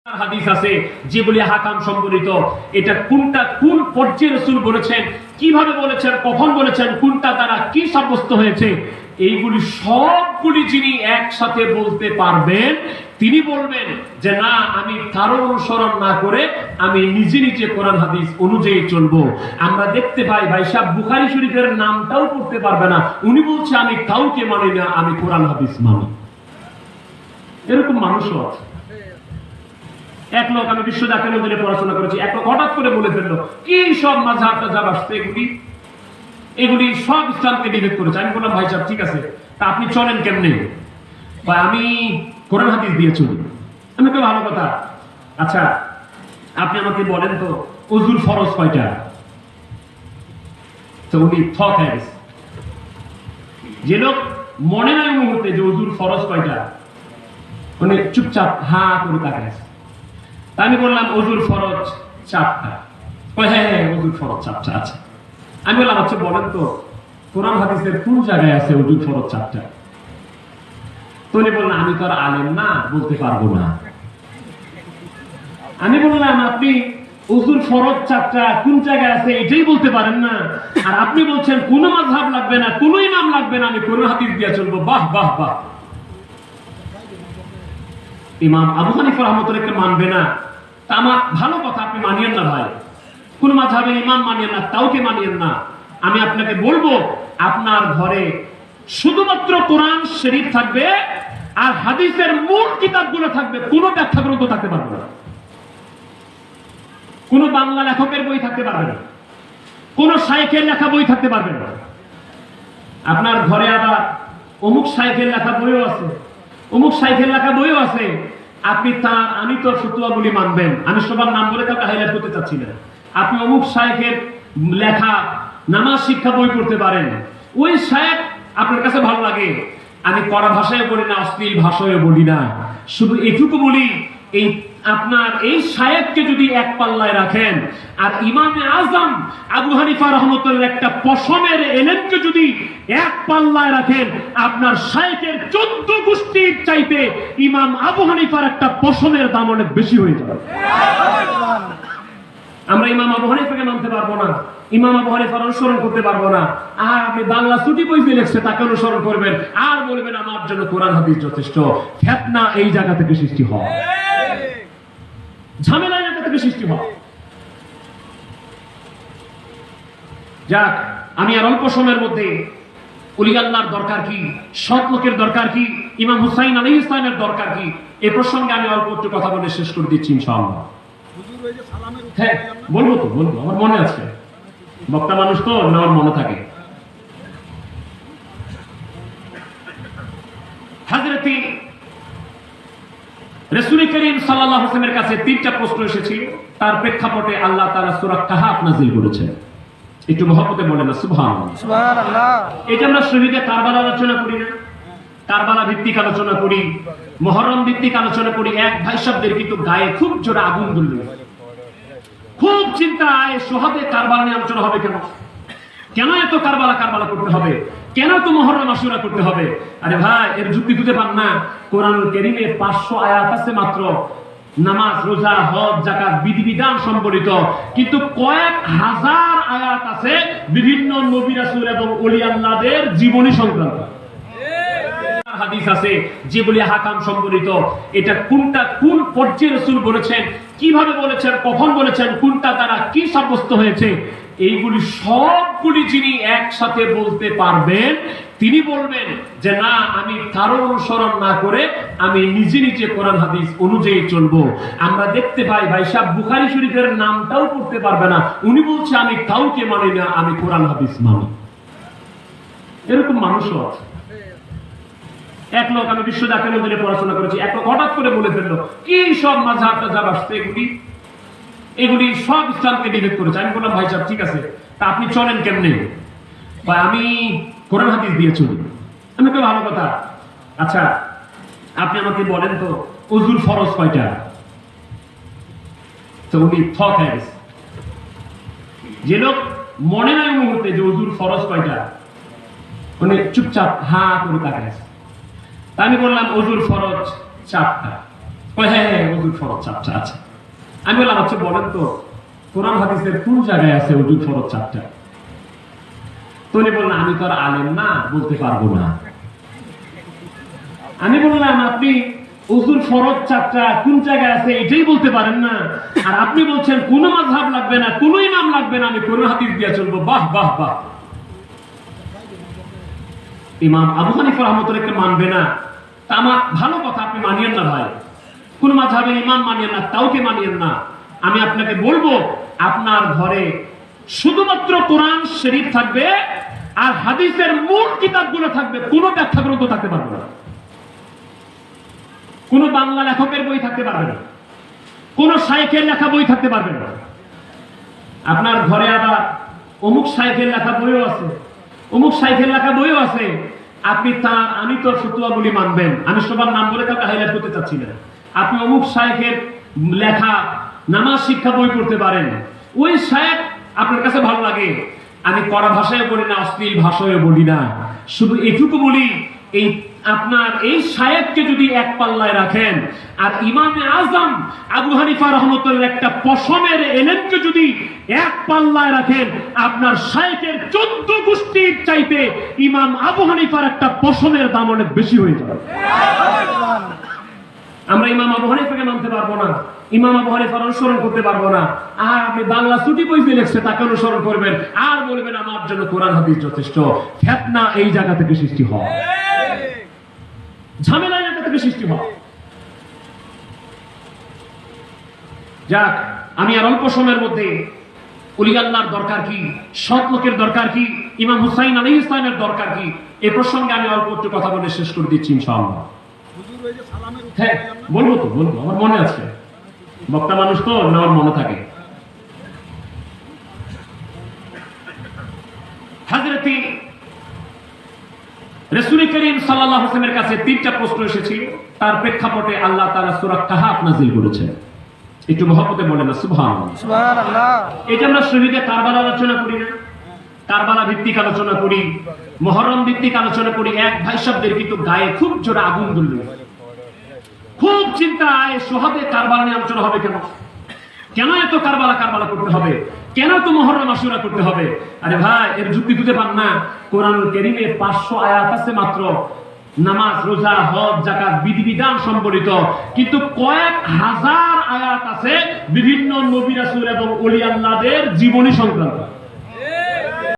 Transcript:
হাদিস আছে যেগুলি হাকাম সম্বলিত। এটা কোনটা কোন পর্যায়ে রাসূল বলেছেন, কিভাবে বলেছেন, কখন বলেছেন, কোনটা দ্বারা কি সাব্যস্ত হয়েছে, এইগুলি সবগুলি যিনি একসাথে বলতে পারবেন তিনি বলবেন যে না, আমি কারো অনুসরণ না করে আমি নিজে নিজে কোরআন হাদিস অনুযায়ী চলবো। আমরা দেখতে পাই ভাই সাহেব বুখারী শরীফের নামটাও পড়তে পারবে না, উনি বলছে আমি কাউকে মানি না, আমি কোরআন হাদিস মানি। এরকম মানুষও আছে। এক লোক, আমি বিশ্ব জাতীয় মন্দিরে পড়াশোনা করেছি, এক লোক হঠাৎ করে বলে ফেললো কি সব মাযহাব টাযহাব আসছে, এগুলি সব ইসলামকে ডিবেট করেছে। আমি বললাম ভাই সাহেব ঠিক আছে, তা আপনি চলেন কেমনে? ভাই আমি কোরআন হাদিস দিয়ে চলি। আমি তো ভালো কথা, আচ্ছা আপনি আমাকে বলেন তো ওযুর ফরজ কয়টা? তো উনি থক হয়ে গেছে। যে লোক মনে নাই মুহূর্তে যে ওযুর ফরজ কয়টা, উনি চুপচাপ হা করে তাকায় আছে। আমি বললাম ওযুর ফরজ 4টা। হ্যাঁ ওযুর ফরজ 4টা আছে। আমি বললাম আচ্ছা বলেন তো কোরআন হাদিসের কোন জায়গায় আছে ওযুর ফরজ 4টা? তো উনি বললেন আমি তো আর আলেম না, বলতে পারবো না। আমি বললাম আপনি ওযুর ফরজ 4টা কোন জায়গায় আছে এটাই বলতে পারেন না, আর আপনি বলছেন কোন মাযহাব লাগবে না, কোন ইমাম লাগবে না, আমি কোরআন হাদিস দিয়ে চলবো। বাহ বাহ বাহ। ইমাম আবু হানিফা রাহমাতুল্লাহকে মানবে না, তা আমার ভালো কথা, আপনি মানিয়েন না ভাই, কোন মাযহাবের ইমাম মানিয়েন না, কাউকে মানিয়েন না। আমি আপনাকে বলবো আপনার ঘরে শুধুমাত্র কোরআন শরীফ থাকবে আর হাদিসের মূল কিতাবগুলো থাকবে, কোনো ব্যাখ্যা গ্রন্থ থাকতে পারবে না, কোন বাংলা লেখকের বই থাকতে পারবে না, কোন শাইখের লেখা বই থাকতে পারবে না। আপনার ঘরে আবার অমুক শাইখের লেখা বইও আছে, অমুক শাইখের লেখা বইও আছে, আপনি তার আমি তো ফতোয়াগুলি মানবেন, আমি সবার নাম বলে কাউকে হাইলাইট করতে চাচ্ছি না। আপনি অমুক শাইখের লেখা নামাজ শিক্ষা বই পড়তে পারেন, ওই শাইখ আপনার কাছে ভালো লাগে। আমি কড়া ভাষায় বলি না, অশ্লীল ভাষায় বলি না, শুধু এটুকু বলি এই আপনার এই শাইখকে যদি এক পাল্লায় রাখেন আর ইমামে আজম আবু হানিফা রাহমাতুল্লাহ একটা পশমের ইলমকে যদি এক পাল্লায় রাখেন, আপনার শাইখের 14 গোষ্ঠীর চাইতে ইমাম আবু হানিফার একটা পশমের দাম অনেক বেশি হয়ে যাবে। আমরা ইমাম আবু হানিফাকে মানতে পারবো না, ইমাম আবু হানিফার অনুসরণ করতে পারবো না, আর আপনি বাংলা ছুটি বই দিয়ে লিখছে তাকে অনুসরণ করবেন আর বলবেন আমার জন্য কোরআন হাদিস যথেষ্ট। ফিতনা এই জায়গা থেকে সৃষ্টি হয়, ঝামেলা এই জায়গা থেকে সৃষ্টি হয়। যাক, আমি আর অল্প সময়ের মধ্যে ওলি আল্লাহর দরকার কি, সৎ লোকের দরকার কি, ইমাম হুসাইন আলাইহিস সালামের দরকার কি, এই প্রসঙ্গে আমি অল্প একটু কথা বলে শেষ করে দিচ্ছি ইনশাআল্লাহ। হ্যাঁ বলবো তো, বলবো, আমার মনে আছে, বক্তা মানুষ তো আমার মনে থাকে। হযরত রাসূল করিম সাল্লাল্লাহু আলাইহি ওয়াসাল্লামের কাছে 3টা প্রশ্ন এসেছিল, তার প্রেক্ষাপটে আল্লাহ তাআলা সূরা কাহফ নাযিল করেছেন। একটু মহব্বতে বলেন না সুবহানাল্লাহ। সুবহানাল্লাহ। এটা আমরা শহীদে কারবালা আলোচনা করি না, কারবালা ভিত্তিক আলোচনা করি, মুহররম ভিত্তিক আলোচনা করি। এক ভাই সাহেবদের কিন্তু গায়ে খুব জোরে আগুন জ্বলল, খুব চিন্তা সোহাবে কারবালা নিয়ে আলোচনা হবে কেন, কেন এত কারবালা কারবালা করতে হবে, কেন তো মুহররম আশুরা করতে হবে? আরে ভাই এর যুক্তি খুঁজে পান না? কোরআনুল কারীমে 500 আয়াত আছে মাত্র, নামাজ রোজা হজ যাকাত বিধিবিধান সম্বলিত, কিন্তু কয়েক হাজার আয়াত আছে বিভিন্ন নবী রাসূল এবং ওলি আল্লাহদের জীবনী সংক্রান্ত। হাদিস আছে যেগুলি হাকাম সম্বলিত। এটা কোনটা কোন পর্যায়ে রাসূল বলেছেন, কিভাবে বলেছেন, কখন বলেছেন, কোনটা দ্বারা কি সাব্যস্ত হয়েছে, এইগুলি সবগুলি যিনি একসাথে বলতে পারবেন তিনি বলবেন যে না, আমি কারো অনুসরণ না করে আমি নিজে নিজে কোরআন হাদিস অনুযায়ী চলবো। আমরা দেখতে পাই ভাই সাহেব বুখারী শরীফের নামটাও পড়তে পারবে না, উনি বলছে আমি কাউকে মানি না, আমি কোরআন হাদিস মানি। এরকম মানুষও আছে। এক লোক, আমি বিশ্ব জাতীয় মন্দিরে পড়াশোনা করেছি, এক লোক হঠাৎ করে বলে ফেললো কি সব মাযহাব টাযহাব আসছে, এগুলি সব ইসলামকে ডিবেট করেছে। আমি বললাম ভাই সাহেব ঠিক আছে, তা আপনি চলেন কেমনে? ভাই আমি কোরআন হাদিস দিয়ে চলি। আমি তো ভালো কথা, আচ্ছা আপনি আমাকে বলেন তো ওযুর ফরজ কয়টা? তো উনি থক হয়ে গেছে। যে লোক মনে নাই মুহূর্তে যে ওযুর ফরজ কয়টা, উনি চুপচাপ হা করে তাকায় আছে। আমি বললাম ওযুর ফরজ 4টা। হ্যাঁ ওযুর ফরজ চারটা আছে। আমি বললাম আচ্ছা বলেন তো কোরআন হাদিসের কোন জায়গায় আছে ওযুর ফরজ চারটা? উনি বললেন আমি তো আর আলেম না, বলতে পারবো না। আমি বললাম আপনি ওযুর ফরজ চারটা কোন জায়গায় আছে এটাই বলতে পারেন না, আর আপনি বলছেন কোন মাযহাব লাগবে না, কোন ইমাম লাগবে না, আমি কোন হাদিস দিয়ে চলবো। বাহ বাহ বাহ। ইমাম আবু হানিফা রাহমাতুল্লাহকে মানবে না, তা আমার ভালো কথা, আপনি মানিয়েন না ভাই, কোন মাযহাবের ইমাম মানিয়েন না, কাউকে মানিয়েন না। আমি আপনাকে বলবো আপনার ঘরে শুধুমাত্র কোরআন শরীফ থাকবে আর হাদিসের মূল কিতাবগুলো থাকবে, কোনো ব্যাখ্যা গ্রন্থ থাকতে পারবে না, কোন বাংলা লেখকের বই থাকতে পারবে না, কোন শাইখের লেখা বই থাকতে পারবে না। আপনার ঘরে আবার অমুক শাইখের লেখা বইও আছে, অমুক শাইখের লেখা বইও আছে, আপনি তার আমি তো ফতোয়াগুলি মানবেন, আমি সবার নাম বলে কাউকে হাইলাইট করতে চাচ্ছি না। আপনি অমুক শাইখের লেখা নামাজ শিক্ষা বই পড়তে পারেন, ওই শাইখ আপনার কাছে ভালো লাগে। আমি কড়া ভাষায় বলি না, অশ্লীল ভাষায় বলি না, শুধু এটুকু বলি এই আপনার এই শায়েখকে যদি এক পাল্লায় রাখেন আর ইমামে আজম আবু হানিফা রাহমাতুল্লাহ একটা পশমের এলেমকে যদি এক পাল্লায় রাখেন, আপনার শায়েখের 14 গোষ্ঠীর চাইতে ইমাম আবু হানিফার একটা পশমের দাম অনেক বেশি হয়ে যাবে। আমরা ইমাম আবু হানিফাকে মানতে পারবো না, ইমাম আবু হানিফার অনুসরণ করতে পারবো না, আর আপনি বাংলা ছুটি বই দিয়ে লিখছে তাকে অনুসরণ করবেন আর বলবেন আমার জন্য কোরআন হাদিস যথেষ্ট। ফিতনা এই জায়গা থেকে সৃষ্টি হয়, ঝামেলা জায়গা থেকে সৃষ্টি হয়। যাক, আমি আর অল্প সময়ের মধ্যে ওলি আল্লাহর দরকার কি, সৎ লোকের দরকার কি, ইমাম হুসাইন আলাইহিস সালামের দরকার কি, এই প্রসঙ্গে আমি অল্প একটু কথা বলে শেষ করে দিচ্ছি ইনশাআল্লাহ। হ্যাঁ বলবো তো, বলবো, আমার মনে আছে, বক্তা মানুষ তো আমার মনে থাকে। হযরত রাসূল করিম সাল্লাল্লাহু আলাইহি ওয়াসাল্লামের কাছে 3টা প্রশ্ন এসেছিল, তার প্রেক্ষাপটে আল্লাহ তাআলা সূরা কাহাফ নাযিল করেছেন। একটু মহব্বতে বলেন না সুবহানাল্লাহ। সুবহানাল্লাহ। এটা আমরা শহীদে কারবালা আলোচনা করি না, কারবালা ভিত্তিক আলোচনা করি, মুহররম ভিত্তিক আলোচনা করি। এক ভাই সাহেবদের কিন্তু গায়ে খুব জোরে আগুন জ্বলল, খুব চিন্তা সোহাবে কারবালা নিয়ে আলোচনা হবে কেন, কেন এত কারবালা কারবালা করতে হবে, কেন তো মুহররম আশুরা করতে হবে? আরে ভাই এর যুক্তি খুঁজে পান না? কোরআনুল কারীমে 500 আয়াত আছে মাত্র, নামাজ রোজা হজ যাকাত বিধিবিধান সম্বলিত, কিন্তু কয়েক হাজার আয়াত আছে বিভিন্ন নবী রাসূল এবং ওলি আল্লাহদের জীবনী সংক্রান্ত।